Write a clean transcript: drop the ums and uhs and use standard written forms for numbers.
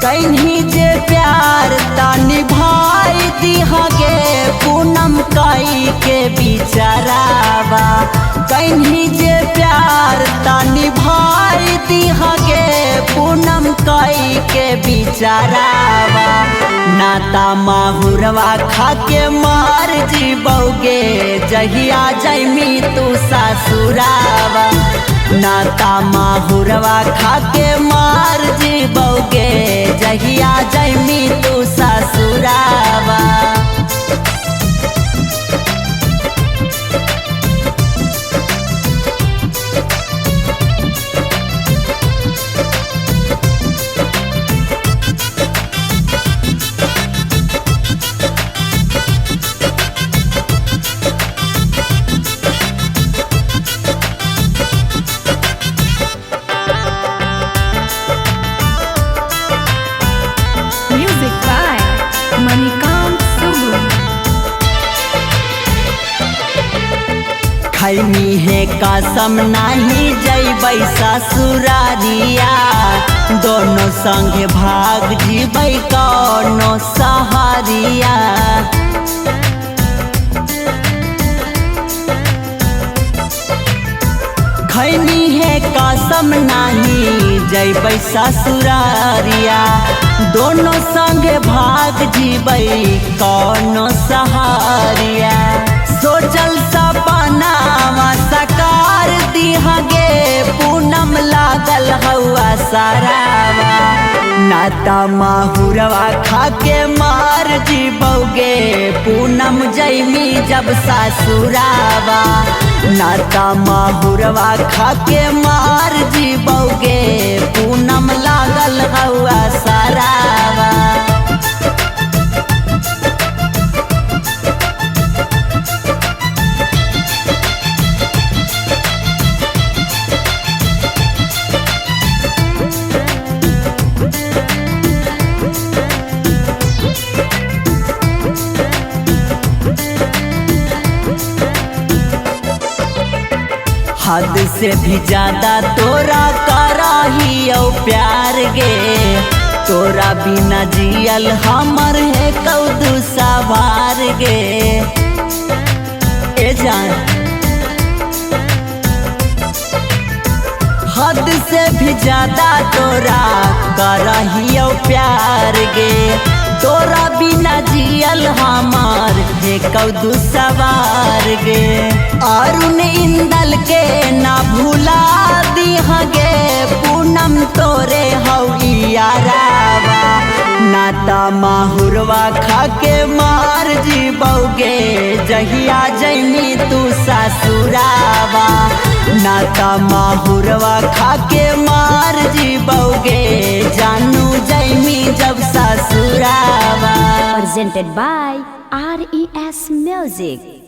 कहीं जे प्यार ता निभाई दिहगे पूनम कई के बिचारावा। कहीं जे प्यार ता निभाई दिहगे पूनम कई के बिचारावा। नाता माहुरवा खाके मार जीबोगे जहिया जैमी तू ससुरावा। नाता माहुरवा खाके मार जीबोगे जहिया जैमी तू ससुरावा। खैनी है कसम नहीं जैबै ससुरारिया। दोनों संगे भाग जीबै कौनो सहारिया। खैनी है कसम नहीं जैबै ससुरारिया। दोनों संगे भाग जीबै कौनो सहारिया। सोचल सपनावा सकार दिहगे पूनम लागल हवा सारावा। नाता माहुरवा खाके मार जीबोगे पूनम जैमी जब ससुरावा। नाता माहुरवा खाके मार जीबोगे पूनम लागल हवा सारावा। हद से भी ज्यादा तोरा कराहियो प्यार गे। तोरा बिना जियल हमर है कौदू सवार गे। ए जान हद से भी ज्यादा तोरा कराहियो प्यार गे। तोरा बिना जियल हमार है कौदू सवार गे। अरुण इंदल के ना भूला दिहगे पूनम तोरे हौयारावा। नाता माहुरवा खाके मार जीबोगे जहिया जैमी तू ससुरावा। नाता माहुरवा खाके मार जीबोगे जानू जैमी जब ससुरावा। Presented by RES Music.